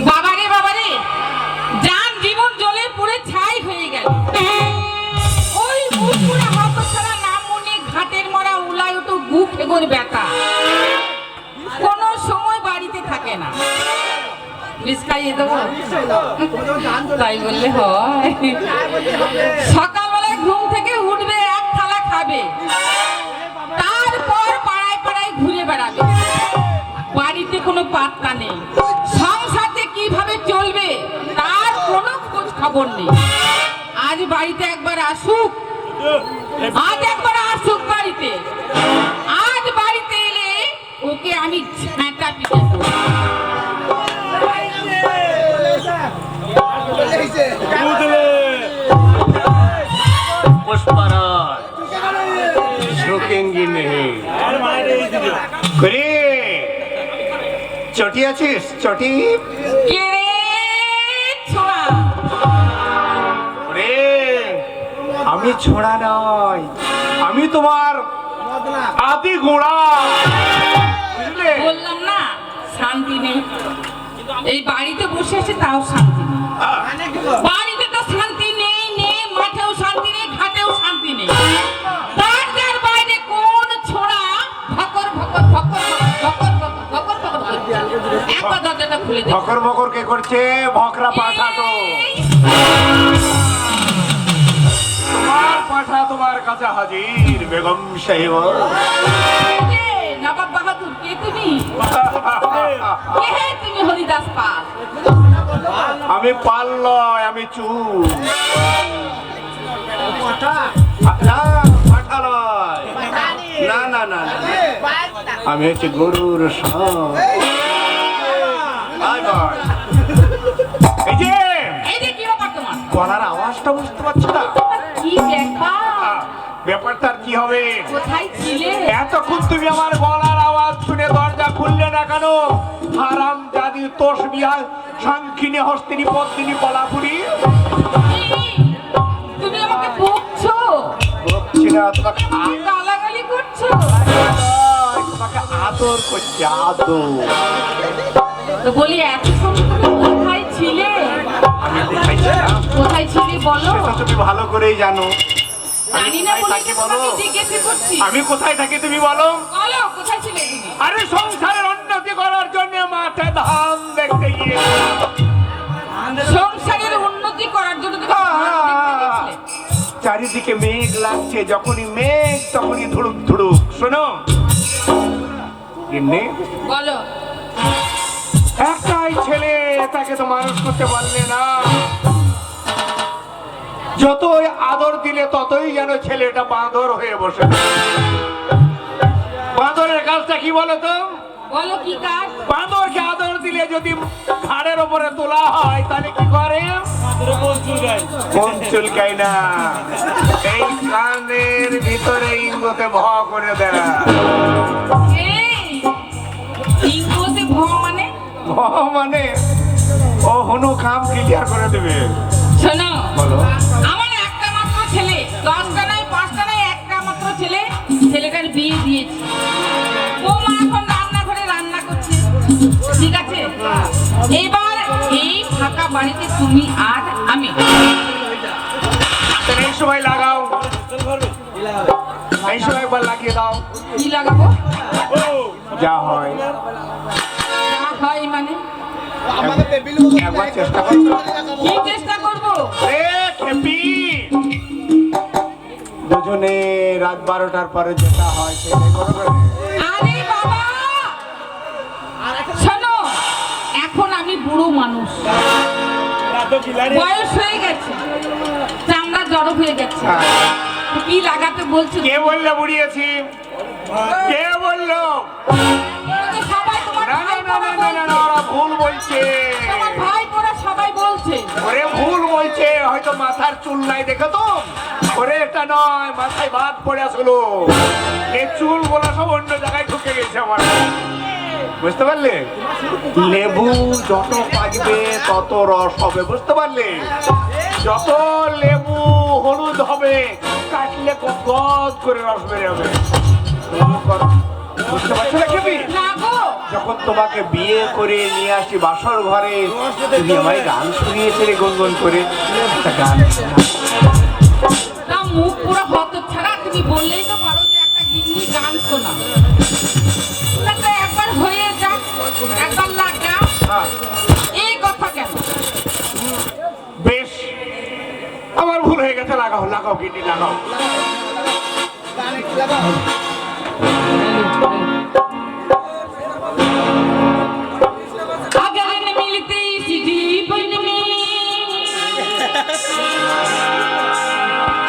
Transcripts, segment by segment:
বাবারে বাবারে, যান জীবন জলে পুড়ে ছাই হয়ে গেল। ওই মুখপুরা হতছাড়া নাম মনে ঘাটের মরা উলায় তো বুক এগোর ব্যথা, কোনো সময় বাড়িতে থাকে না। বিষ খাইয়ে দেবো? তাই বললে হয়? সকালবেলায় ঘুম থেকে উঠবে, এক থালা খাবে, তারপর পাড়ায় পাড়ায় ঘুরে বেড়াবে। বাড়িতে কোনো পাত্তা নেই, সংসারে কিভাবে চলবে তার কোনো খোঁজ খবর নেই। আজ বাড়িতে একবার আসুক, আজ একবার আসুক বাড়িতে। আজ বাড়িতে এলে ওকে আমি ঝাঁটা পিটে দেবো। চটি আছিস? চটি আমি ছোড়া নয়, আমি তোমার আদি গোড়া। বললাম না শান্তি নেই, এই বাড়িতে বসে আছে তাও শান্তি নেই। বাড়িতে তো শান্তি নেই, নেই মাঠেও শান্তি নেই, ঘাটেও শান্তি নেই। তার বাইরে কোন ছোড়া ভকর ভকর ভকর ভকর ভকর ভকর করছে। একবার দরজাটা খুলে দে। ভকর ভকর কে করছে? ভকরা পাঠা তো। তোমার পাঠা তোমার কাছে হাজির বেগম সাহেব। নবাব বাহাদুর, কে তুমি? কে হে তুমি? হরিদাস পাল? আমি পাল নয়, আমি চুল। না না না, আমি হচ্ছে গরুর সাপ। এই যে কি ব্যাপার তোমার? গলার আওয়াজটা বুঝতে পারছো না? কি ব্যাপার? ব্যাপারটা কি হবে? কোথায় ছিলে এতক্ষণ তুমি? আমার গলার আওয়াজ শুনে দরজা খুললে না কেন? হারাম জাদি তসবিহা সাংখিনী হস্তিনী পদ্মিনী কলাপুরি। তুমি আমাকে বকছো? বকছি না, তোমাকে গালাগালি করছো? তোমাকে আদর করছি, আদর। তো বলি এতক্ষণ তুমি কোথায় ছিলে? আমি কোথায় ছিলাম? কোথায় ছিলে বলো? সেটা তুমি ভালো করেই জানো। জানি না বলে তো তোমাকে জিজ্ঞেস করছি। আমি কোথায় থাকি তুমি বলো? বলো কোথায় ছিলে তুমি? আরে সংসারের উন্নতি করার জন্য মাঠে ধান দেখতে গিয়ে। সংসারের উন্নতি করার জন্য তুমি ধান দেখতে গেছিলে? চারিদিকে মেঘ লাগছে, যখনই মেঘ তখনই ধুড়ুক ধুড়ুক। শোনো গিন্নি, বলো। একটাই ছেলে, তাকে তো মানুষ করতে পারলে না। যতই আদর দিলে ততই যেন ছেলেটা বাঁদর হয়ে বসে। বাঁদরের কাজটা কি বলো তো? বলো কি কাজ? বাঁদরকে আদর দিলে যদি ঘাড়ের উপরে তোলা হয় তাহলে কি করে? কোন চুলকায় না, এই কানের ভিতরে ইঙ্গতে ভ করে দেয়। ইংরেজি ভ মানে? ভ মানে ও হনু কাম ক্লিয়ার করে দেবে। শোনো, বলো। আমার একটা মাত্র ছেলে, 10টা নাই 5টা নাই, একটা মাত্র ছেলে। ছেলেটার বিয়ে দিয়েছি, ও মা এখন রান্নাঘরে রান্না করছে, ঠিক আছে? এবার এই ফাঁকা বাড়িতে তুমি আর আমি। এই সময় লাগাও, এই সময় একবার লাগিয়ে দাও। কি লাগাবো? যা হয় যা হয় মানে? একবার চেষ্টা করো। কি চেষ্টা করবো? দুজনে রাত 12টার পরে যেটা হয় সেটাই করবে। আরে বাবা শোনো, এখন আমি বুড়ো মানুষ, বয়স হয়ে গেছে, চামড়া জড়ো হয়ে গেছে। কি লাগাতে বলছো? কে বললো বুড়িয়েছি? কে বললো? সবাই তোমার না না না না না না না, ওরা ভুল বলছে। তোমার ভাই পোড়া সবাই বলছে। ওরে ভুল বলছে, হয়তো মাথার চুল নাই দেখে তো। ওরে এটা নয়, মাথায় ভাত পড়ে আসলো, এই চুল গুলো সব অন্য জায়গায় ঢুকে গেছে আমার। বুঝতে পারলে? লেবু যত পাকবে তত রস হবে, বুঝতে পারলে? যত লেবু হলুদ হবে কাটলে গদ করে রস বের হবে। বুঝতে পারছো না? খেবি না গো, যখন তোমাকে বিয়ে করে নিয়ে আসি বাসর ঘরে, তুমি আমায় গান শুনিয়েছিলে গুনগুন করে। একটা গান শোনাও। তা মুখ পুরো হত ছাড়া, তুমি বললেই তো পারো যে একটা গিন্নি গান শোনা। তা তো একবার হয়ে যাক, একবার লাগা, হ্যাঁ, এই কথা কেন? বেশ, আমার ভুল হয়ে গেছে। লাগাও লাগাও গিন্নি লাগাও। अगर न मिलती इस जीवन में,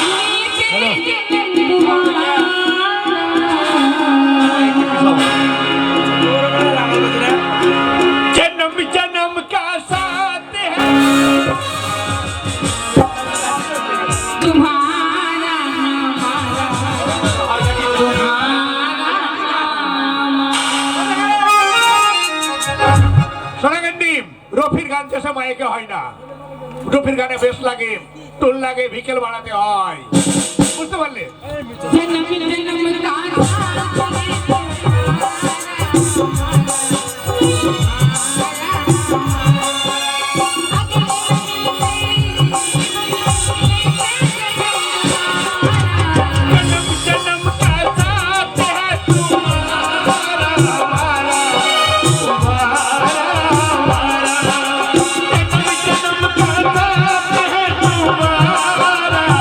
मिलते जन्म दोबारा। जन्म जन्म का साथ है तुम्हारा हमारा, तुम्हारा শোনা গেন্ডি, রফির গান যেসব মাইকে হয় না। রফির গানে বেশ লাগে, টোল লাগে, বিকেল বাড়াতে হয়। বুঝতে পারলে? जन्म जन्म का साथ है जन्म जन्म का साथ है तुम्हारा हमारा, तुम्हारा हमारा। जन्म जन्म का साथ है तुम्हारा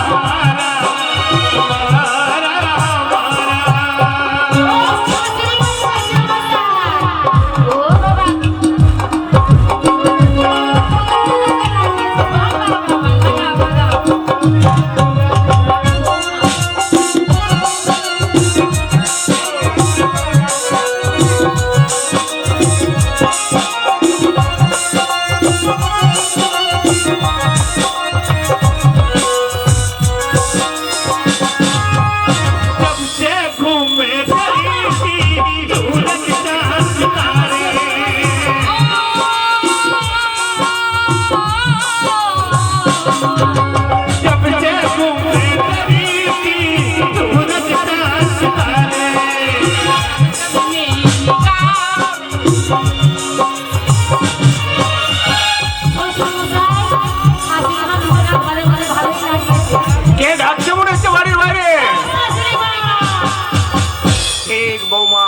हमारा, तुम्हारा जब से घूमे फिरी सूरज चाँद सितारे, जब से घूमे फिरी सूरज चाँद सितारे। কে ডাকছে মনে হচ্ছে বাড়ির বাইরে? ঠিক বৌমা,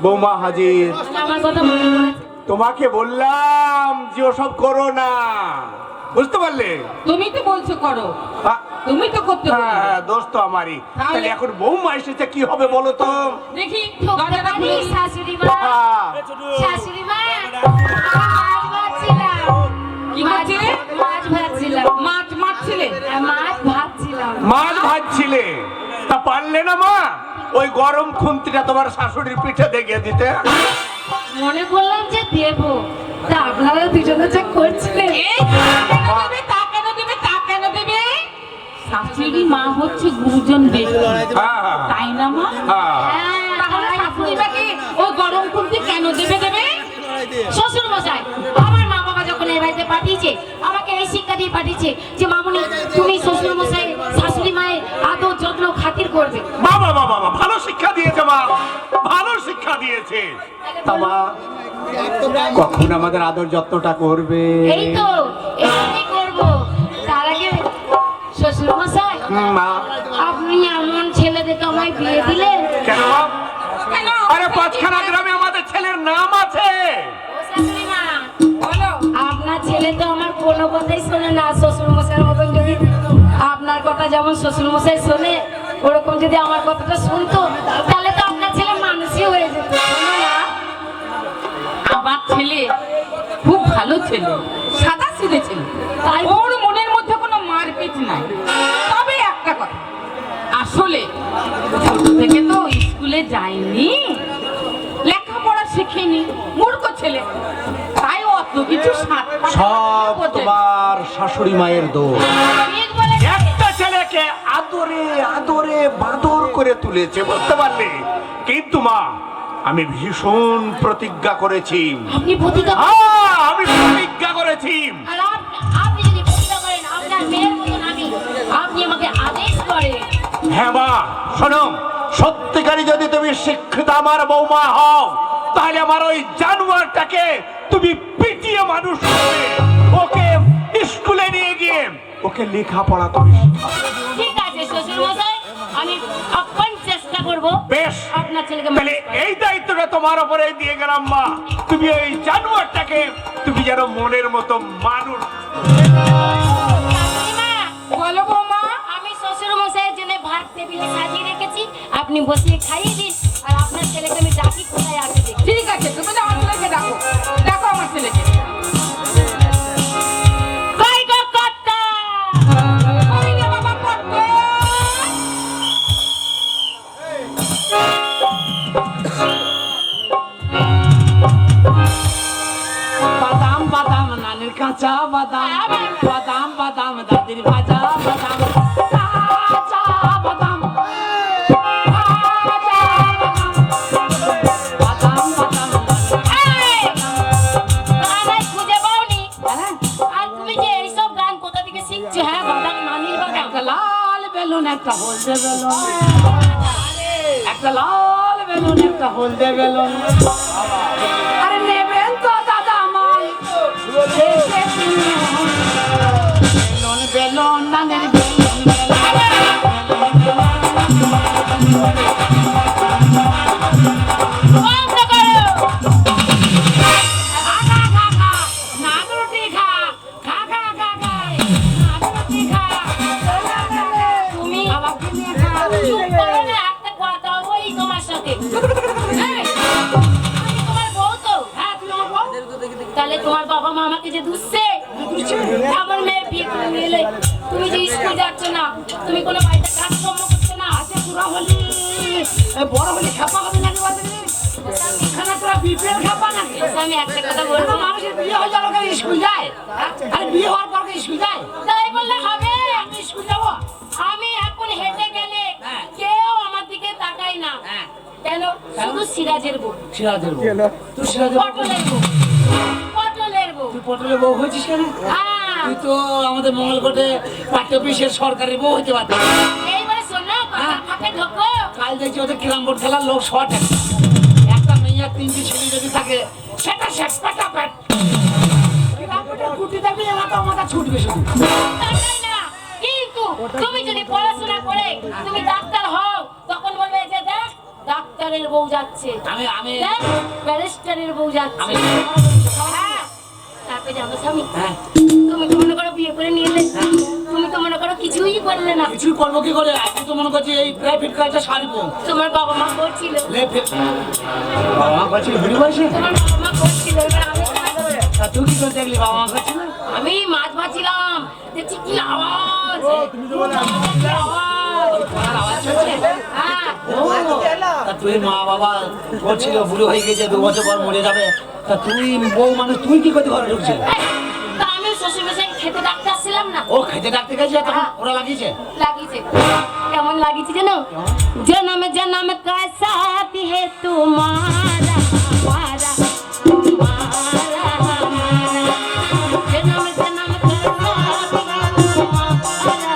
বৌমা হাজির। আমার কথা মনে পড়েছে। তোমাকে বললাম যে ওসব করো না, বুঝতে পারলে? তুমি তো বলছো করো, হ্যাঁ, তুমি তো করতে বলছো। হ্যাঁ, দোষ তো আমারই। তাহলে? তাহলে এখন বৌমা এসেছে, কি হবে বলো তো? দেখি ঠকতে দরজাটা পারি, খুলে দিই। শাশুড়ি মা? হ্যাঁ, শাশুড়ি মা, আমি মাছ ভাজছিলাম। কি করছিলে? মাছ ভাজছিলাম। মাছ মারছিলে? মাছ ভাজছিলাম। মাছ ভাজছিলে, তা পারলে না মা ওই গরম খুন্তিটা তোমার শাশুড়ির পিঠে দেখিয়ে দিতে? মনে করলাম যে দেবো, তা আপনারা দুজনে যা করছিলেন। এই তা কেন দেবে, তা কেন দেবে, তা কেন দেবে? শাশুড়ি মা হচ্ছে গুরুজন ব্যক্তি, হ্যাঁ, তাই না মা? হ্যাঁ। হ্যাঁ, তাহলে শাশুড়ি মাকে ওই গরম খুন্তি কেন দেবে দেবে? শ্বশুর মশাই, আমার মা বাবা যখন এই বাড়িতে পাঠিয়েছে, আমাকে এই শিক্ষা দিয়ে পাঠিয়েছে যে মামুনি তুমি শ্বশুর মশাই শাশুড়ি মায়ের আদর যত্ন খাতির করবে। বাবা বাবা বাবা, ভালো শিক্ষা দিয়েছে মা, ভালো শিক্ষা দিয়েছে। তা মা কখন আমাদের আদর যত্নটা করবে? এই তো এখানেই করবো। তার আগে শ্বশুর মশাই, মা আপনি এমন ছেলে দেখে আমায় বিয়ে দিলেন। কেন? কেন? আরে পাঁচখানা গ্রামে আমাদের ছেলের নাম আছে। ও শাশুড়ি মা, বলো। আপনার ছেলে তো আমার কোনো কথাই শোনে না। শ্বশুর মশাইয়ের মতন যদি আপনার কথা যেমন শ্বশুর মশাই শোনে, ওরকম যদি আমার কথাটা শুনতো, তাহলে তো আপনার ছেলে মানুষই হয়ে যেত। শোনো না, আমার ছেলে খুব ভালো ছেলে, সাদা সিধে ছেলে। তাই? ওর মনের মধ্যে কোনো মারপিট নাই। তবে একটা কথা, আসলে ছোট থেকে তো স্কুলে যায়নি, লেখাপড়া শিখিনি, মূর্খ ছেলে, তাই অত কিছু সব তোমার শাশুড়ি মায়ের দোষ। ঠিক বলেছেন। একটা ছেলেকে আদরে আদরে বাঁদর করে তুলেছে, বুঝতে পারলে? কিন্তু মা আমি ভীষণ প্রতিজ্ঞা করেছি। আপনি প্রতিজ্ঞা আমি প্রতিজ্ঞা করেছি। আর আপনি যদি প্রতিজ্ঞা করেন আপনার মেয়ের মতন আপনি আমাকে আদেশ করেন। হ্যাঁ মা শোনো, সত্যিকারই যদি তুমি শিক্ষিত আমার বৌমা হও, তাহলে আমার ওই জানোয়ারটাকে তুমি পিটিয়ে মানুষ করবে, ওকে স্কুলে নিয়ে গিয়ে ওকে লেখাপড়া তুমি শেখাবে। ঠিক আছে শ্বশুর মশাই, আমি আপ্রাণ চেষ্টা করব বেশ, আপনার ছেলেকে তাহলে এই দায়িত্বটা তোমার উপরে দিয়ে গেলাম মা। তুমি ওই জানোয়ারটাকে তুমি যেন মনের মতো মানুষ। কাকিমা, বলো বৌমা। আমি শ্বশুর মশাইয়ের জন্য ভাত টেবিলে সাজিয়ে রেখেছি, আপনি বসিয়ে খাইয়ে দিন। আর আপনার ছেলেকে আমি ডাকি, কোথায় আছে দেখি। ঠিক আছে, তুমি তো আমার ছেলেকে ডাকো, ডাকো আমার ছেলেকে। কই গো কর্তা? ওই রে বাবা কত। বাদাম বাদাম নানির কাঁচা বাদাম, বাদাম বাদাম দাদির ভাজা বাদাম, কাঁচা বাদাম, বাদাম বাদাম এই, গান আর খুঁজে পাওনি? আর তুমি যে এইসব গান কোথা থেকে শিখছো? হ্যাঁ, বাদাম নানির বাদাম। একটা লাল বেলুন একটা হলদে বেলুন, একটা লাল বেলুন একটা হলদে বেলুন। আরে নেবেন তো দাদা আমার বেলুন বেলুন নানের বেলুন বন্ধ করো। খা খা খা খা, নান রুটি খা, খা খা খা খা, নান রুটি খা। তুমি আমাকে নিয়ে খা। চুপ করো না, একটা কথা বলি তোমার সাথে। এই, আমি তোমার বউ তো। হ্যাঁ, তুই আমার বউ? তাহলে তোমার বাবা মা আমাকে যে দুষছে, আমার মেয়ে বিয়ে করে নিয়ে এলে, তুমি যে স্কুল যাচ্ছ না, তুমি কোনো বাড়িতে কাজকর্ম করছো না, আচ্ছা, তোরা হলি বড় হলি খেপা হবে নাকি বলতে গেলে? এখানে তোরা বিপিএল খেপা নাকি? আমি একটা কথা বলবো। মানুষের বিয়ে হয়ে যাওয়ার পরে স্কুল যায়? আরে বিয়ে হওয়ার পর স্কুল যায়? তাই বললে হবে? আমি স্কুল যাবো? আমি এখন হেঁটে গেলে হ্যাঁ। কেউ আমার দিকে তাকায় না। হ্যাঁ। কেন? শুধু সিরাজের বউ, সিরাজের বউ। তুই সিরাজের বউ? পটলের বউ, পটলের বউ। তুই পটলের বউ হয়েছিস কেন? হ্যাঁ, তুই তো আমাদের মঙ্গলকোটে পার্টি অফিসের সরকারি বউ হতে পারতিস। এইবারে শোনো, হ্যাঁ। ফাঁকে ঢোকো। কাল দেখছি ওদের ক্যারাম বোর্ড খেলার লোক শর্ট একটা মেয়ে আর তিনটি ছেলে যদি থাকে সেটা শেষ পেটা পেট ক্যারাম বোর্ডের কুটি দেখবি মাথা ছুটবে শুধু। তাকাই না। কিন্তু তুমি যদি পড়াশোনা করে তুমি ডাক্তার হও, তখন বলবে যে দেখ ডাক্তারের বউ যাচ্ছে, আমি দেখ ব্যারিস্টারের বউ যাচ্ছে। হ্যাঁ, তারপরে জানো স্বামী, হ্যাঁ, তুমি তো মনে করো বিয়ে করে নিয়ে এলে, তুমি তো মনে করো কিছুই করলে না। কিছুই করবো কি করে? আজকে তো মনে করছি এই প্রাইভেট কাজটা সারবো। তোমার বাবা মা করছিল, বাবা মা করছিল বুড়ি বয়সে? তোমার বাবা মা করছিল, এবার আমি কি করবো? তা তুই কি করে দেখলি বাবা মা করছিল? আমি মাছ ভাজছিলাম, দেখছি কি আওয়াজ, কি আওয়াজ। আওয়াজ হচ্ছে? হ্যাঁ, তা তুই মা বাবা করছিল বুড়ো হয়ে গেছে 2 বছর পর মরে যাবে, তা তুই বউ মানুষ তুই কি করতে ঘরে ঢুকছিল? তা আমি শ্বশুর মশাই খেতে ডাকতে আসছিলাম না, ও খেতে ডাকতে গেছে তখন ওরা লাগিয়েছে? লাগিয়েছে। কেমন লাগিয়েছে জানো? জনম জনম কা সাথ হে তুমারা हमारा तुम्हारा हमारा, जन्म जन्म का साथ तुम्हारा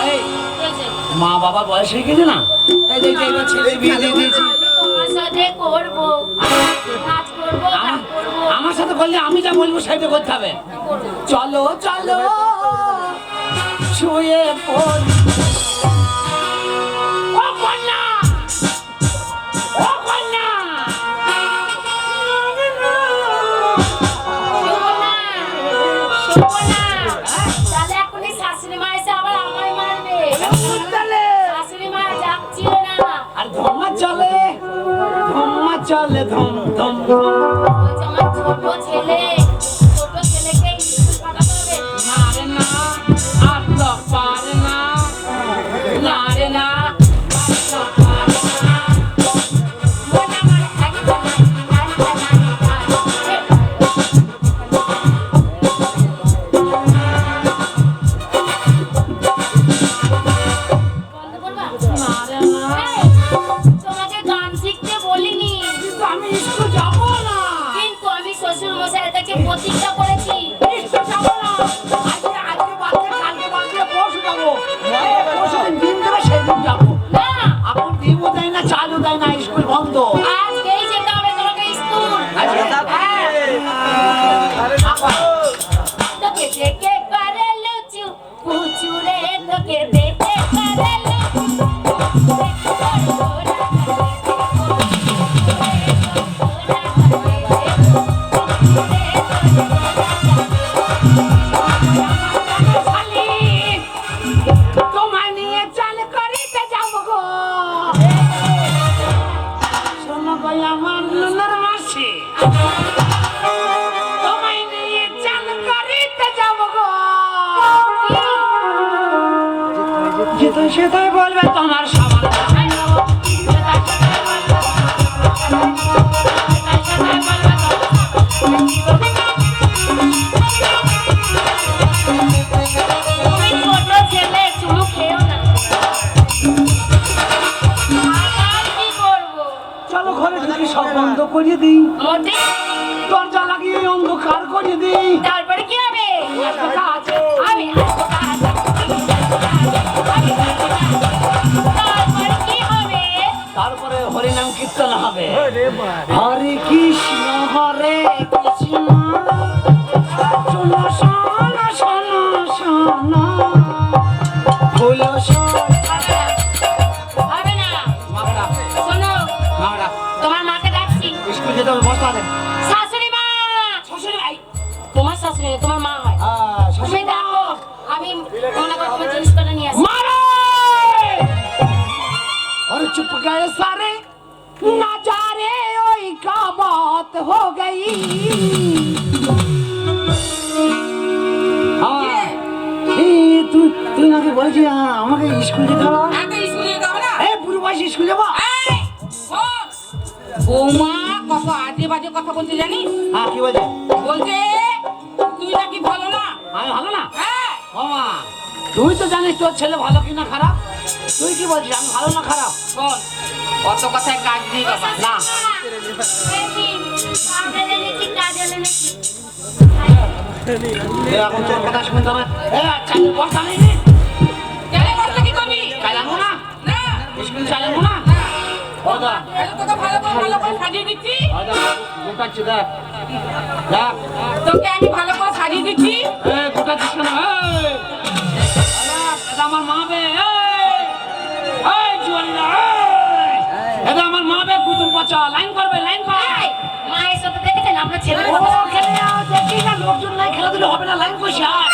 এই, हमारा। মা বাবা বয়স হয়ে গেছে না, এই দেখ এবার ছেলে বিয়ে দিয়ে দিয়েছি। আমি তোমার সাথে করবো, কাজ করবো, কাজ আমার- করবো, আমার সাথে করলে আমি যা বলবো সেটা করতে হবে। করবো। চলো চলো শুয়ে পড়ি। ও কন্যা, ও কন্যা, তাহলে এখনই শাশুড়ি মা এসে আবার আমায় মারবে। শাশুড়ি মা যাচ্ছিল না, আর ধম্মা চলে ধম ধম ধম। বলছে আমার ছোট ছেলেকে স্কুল পাঠাতে হবে। না রে না, আর তো পারে না, না রে না, আর তো পারে না। মন আমার একদম বন্ধ করবা? না রে না, এই, তোমাকে গান শিখতে বলিনি, কিন্তু আমি স্কুল যাবো না। কিন্তু আমি শ্বশুর মশাইয়ের কাছে প্রতিজ্ঞা করেছি। স্কুল যাবো না। আজকে বাদে, কালকে বাদে, পরশু যাবো। পরশু দিন দিন দেবে, সেই দিন যাবো। না, স্কুল বন্ধ। আজকেই যেতে হবে তোমাকে স্কুল। তোকে দেখে করে লুচু পুচু রে, তোকে দেখে করে লুচু তোমায় নিয়ে চাল করিতে যাব গো। শোনো গো আমার নুনার মাসি, তোমায় নিয়ে চাল করিতে যাব গো। যেটাই সেটাই বলবে তোমার সামান কোথায় নেবো? যেটাই সেটাই বলবে তুমি ছোট ছেলে, চুমু খেও না। আর কি করবো? চলো ঘরে ঢুকে সব বন্ধ করিয়ে দিই, মোটে দরজা লাগিয়ে অন্ধকার করিয়ে দিই। তারপরে কি হবে? একটা কাজ, আমি আসবো কাজ। তারপরে কি হবে? তারপরে হরিনাম কীর্তন হবে। হরে কৃষ্ণ কৃষ্ণ, শোনো শোনো শোনো শোনো, হলো হবে না। শোনো, তোমার মাকে ডাকছি। স্কুল যেতে হবে, বসতে হবে। শাশুড়ি মা, শ্বশুর ভাই, তোমার শাশুড়ি না, তোমার মা হয়। তুমি দেখো, আমি মনে করো তোমার জিনিসপত্র নিয়ে আসি। मारो! और चुप गए सारे नजारे, ओई का बात हो गई। তুই নাকি বলছি আমাকে স্কুল যেতে হবে। এত স্কুলে যেতে হবে না? এই বুড়ো বয়সে স্কুল যাবো? এই, শোন, বৌমা কত আজে বাজে কথা বলছে জানিস? হ্যাঁ, কি বলছে? বলছে তুই নাকি ভালো না। আমি ভালো না? হ্যাঁ, বাবা, তুই তো জানিস তোর ছেলে ভালো কি না খারাপ। তুই কি বলছিস আমি ভালো না খারাপ? শোন, অত কথায় কাজ নেই বাবা। না, এখন তোর কথা শুনতে হবে। চালের বস্তা নেই রে? কেন বলতে কি করবি? চালাবো না, না, স্কুল চালাবো না। না। ওদা, এত তোকে ভালো করে সাজিয়ে দিচ্ছি। ওদা, গোটাচ্ছি দেখ, দেখ। তোকে আমি ভালো করে সাজিয়ে দিচ্ছি। গোটাচ্ছিস কেন? এটা আমার মা বে, জুয়ারিরা, এটা আমার মা বে, কুতুম পচা, লাইন করবে, লাইন কর। মায়ের সাথে দেখেছেন আপনার ছেলে? ও খেলে যাও, দেখি না লোকজন নাই, খেলাধুলা হবে না, লাইন করছি আয়।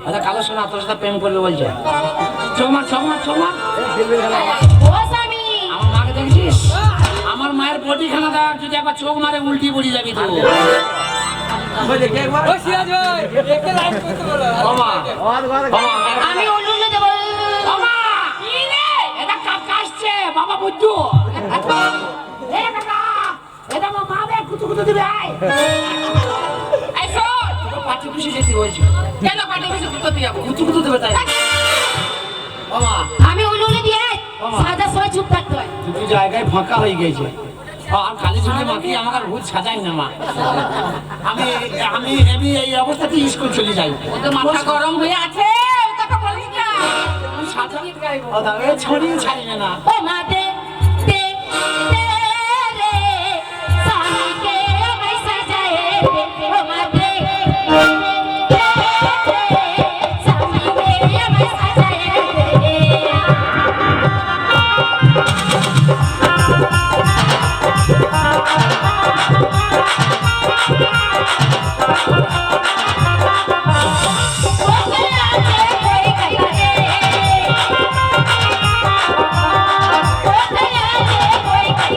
এটা কালো সোনা তোর সাথে প্রেম করবে বলছে। চৌমা চৌমা চৌমা, ও স্বামী, আমার মাকে দেখেছিস? আমার মায়ের বডি খানা দেখ, যদি একবার চোখ মারে উল্টি পড়ে যাবি তো। বাবা, বাবা, আমি উল্লু দেবো। বাবা, কি রে? এটা কাকা আসছে, বাবা বুদ্ধু। এ কাকা, এটা আমার মা বে, কুতু কুতু দিবে আয়। এই শোন, তোকে পাটি পুষে যেতে বলছি, কেন পাটি পিছু করতে যাবো? কুতু কুতু দেবে তাই। বাবা, আমি উল্লু দিয়ে সাদা সময় চুপ থাকতে হয়। দুটো জায়গায় ফাঁকা হয়ে গেছে। আর কালী চুলি মাখি আমাকে আর ভূত সাজাই না মা। আমি আমি আমি এই অবস্থাতে স্কুল চলে যাই। ওদের মাথা গরম হয়ে আছে, ওই কথা বলিস না। ও দাঁড়ে ছড়িয়ে ছাড়বে না। ও মা দে দে দে রে স্বামী কে আমায় সাজায়ে দে। ও মা দে দে দে স্বামী কে আমায় সাজায়ে দে। कोई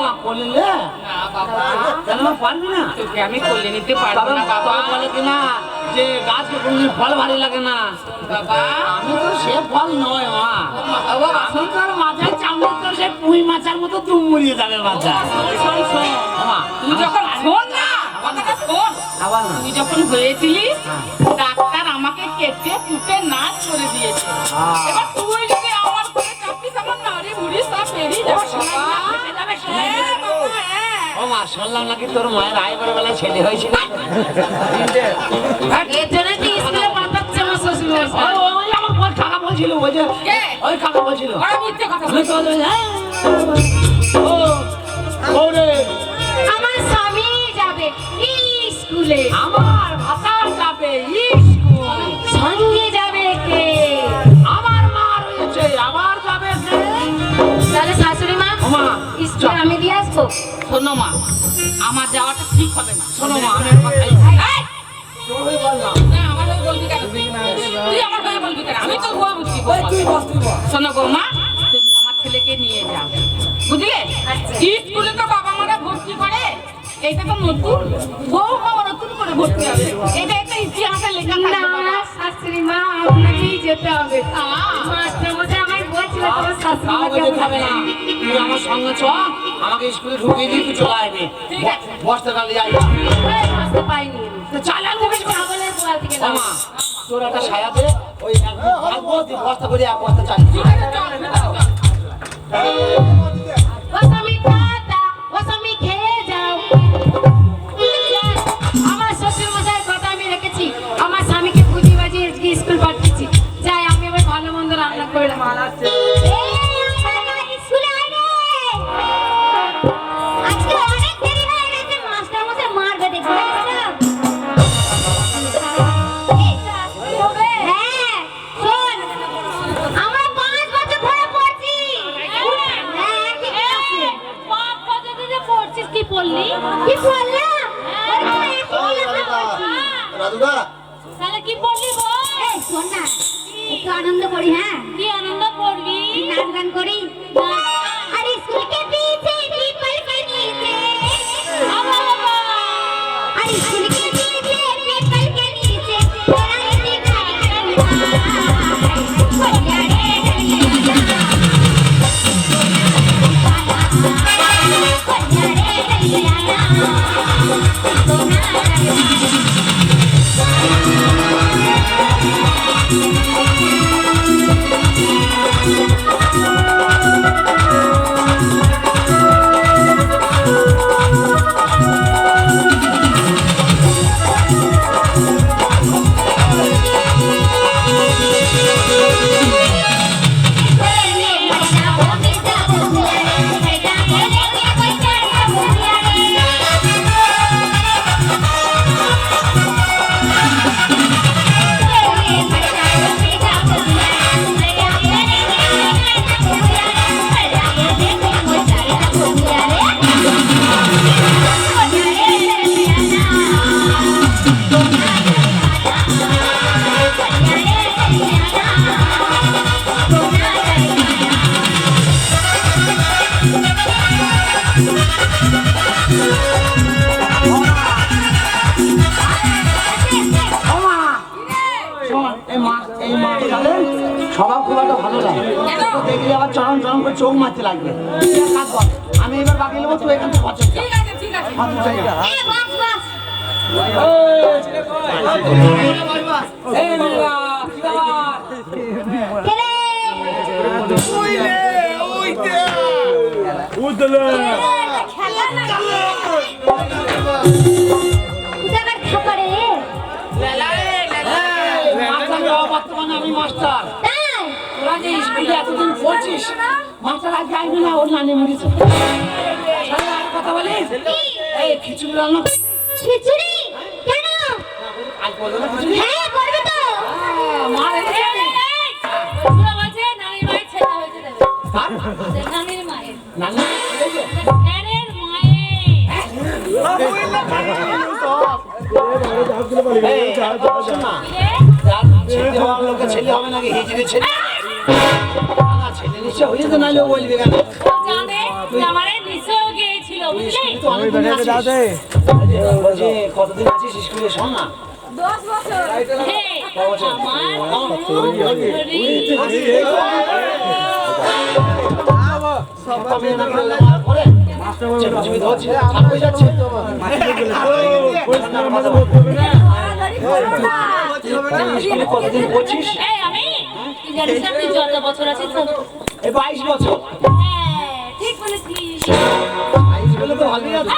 মা কোলে নে। না বাবা, কেন মা পারবি না? তোকে আমি কোলে নিতে পারবো তবে না বাবা। তবে বলে কিনা যে গাছকে কোনদিন ফল ভালো লাগে না। বাবা, আমি তো সে ফল নয় মা। বাবা, আমি তোর মাথায় চামড়া তো সে পুঁই মাছের মতো তুম মুড়িয়ে যাবে মাথা। শোন, শোন। মা তুই যখন শোন না, কথাটা শোন। আবার না। তুই যখন হয়েছিলিস, ডাক্তার আমাকে কেটে কুটে নাচ করে দিয়েছে। এবার তুই যদি আমার কোলে চাপিস, আমার নাড়ি ভুড়ি সব বেরিয়ে যাবে বাবা। হ্যাঁ, বাবা, হ্যাঁ। ও মা শুনলাম নাকি তোর মায়ের আইবার বেলায় ছেলে হয়েছিল। এর জন্য কি স্কুলে পাঠাচ্ছে আমার শ্বশুর মশাই? ওই আমার বল কাকা বলছিল ওই যে কে? ওই কাকা বলছিল। ওরা মিথ্যে কথা আমি বলছে। তো বলছি, ও ও রে আমার স্বামী যাবে স্কুলে, আমার ভাতার যাবে স্কুল। সঙ্গে যাবে কে? আমার মা রয়েছে আমার যাবে কে? তাহলে শাশুড়ি মা মা স্কুলে আমি দিয়ে আসবো। শোনো মা, আমার যাওয়াটা ঠিক হবে না। শোনো মা আমি একটা কথা এই! তোরে বললাম না, আমার হয়ে বলবি কেন তুই? তুই আমার হয়ে বলবি কেন? আমি তো বলবো কি ওই তুই বস তুই বস। শোনো বৌমা, তুমি আমার ছেলেকে নিয়ে যাও, বুঝলে? স্কুলে তো বাবা মারা ভর্তি করে, এইটা তো নতুন, বৌমা নতুন করে ভর্তি হবে। এটা একটা ইতিহাসে লেখা না থাকবে বাবা। শাশুড়ি মা আপনাকেই যেতে হবে। মাস্টার মশাই আমায় বলছিল তোমার শাশুড়ি মা কাউকে যেতে হবে না তুই আমার সঙ্গে চ আমাকে স্কুলে ঢুকিয়ে দিয়ে তুই চলে আসবি ঠিক আছে। বসতে কালে যাই বসতে পাইনি। চালান দেবে ছাগলের গোয়াল থেকে ও নাও। মা তোর একটা সায়া দে ওই একদম ভাগবো তুই বস্তা করে এক বস্তা চাল ঠিক আছে, চল, চল। ও স্বামী খাতা, ও স্বামী খেয়ে যাও। আমার শ্বশুর মশাইয়ের কথা আমি রেখেছি, আমার স্বামীকে বুঝিয়ে বাজিয়ে আজকে স্কুল পাঠিয়েছি। যাই আমি এবার ভালো মন্দ রান্না করে স্কুলে আয় রে। আজকে অনেক দেরি হয়ে গেছে, মাস্টার মশাই মারবে দেখে হ্যাঁ শোন, আমরা 5 বছর ধরে পড়ছি। হ্যাঁ ঠিক আছে। 5 বছর ধরে পড়ছিস, কি পড়লি? কি পড়লাম? রাজুদা তাহলে কি পড়লি বল? এই শোন না, একটু আনন্দ করি। হ্যাঁ কি আনন্দ করবি? নাচ গান করি। আরে স্কুল के पीछे पीपल के नीचे बाबा बाबा, अरे स्कूल के पीछे पीपल के नीचे तेरा इंतजार करना बढ़िया रे স্বভাব খুব একটা ভালো লাগে তো দেখলে আবার চরম চরম করে চোখ মারতে লাগবে তুই এক কাজ কর, আমি এবার বাকি নেবো তুই এখান থেকে পছন্দ ঠিক আছে, ঠিক আছে। এই মেয়েরা, কি ব্যাপার? মাস্টার বাবা, বর্তমানে আমি মাস্টার। তোরা যে স্কুলে এতদিন পড়ছিস, মাস্টার আজ যাইবি না, ওর নানি মরেছে। শোনো, আর কথা বলিস? এই খিচুড়ি রান্না খিচুড়ি কেন? আজ বলবো না খিচুড়ি? হ্যাঁ করবে তো। মা রেখেছে? পুরো বলছে নানির মায়ের ছেলে হয়েছে দেবে। কার? নানির মায়ের। নানি রেখেছে? নানির মায়ের। এই, শোন না, যার ছেলে হওয়ার লোকের ছেলে হবে নাকি হিজড়ে ছেলে? না, ছেলে নিশ্চয় হয়েছে, নাহলে ও বলবে কেন? জানে যে আমারে নিশ্চয় গিয়েছে। স্কুলে তো অনেক দিন আছিস। বলছি, কতদিন আছিস স্কুলে? শোন না। হে, আমার সব মেয়ে না করলে আমার পরে চেপে ধরছে, খারাপ হয়ে যাচ্ছে। স্কুলে কতদিন পড়ছিস? এই আমি তুই জানিস না তুই যত বছর আছিস তো? এই 22 বছর। হ্যাঁ, ঠিক বলেছিস। স্কুলে তো ভালোই আছে।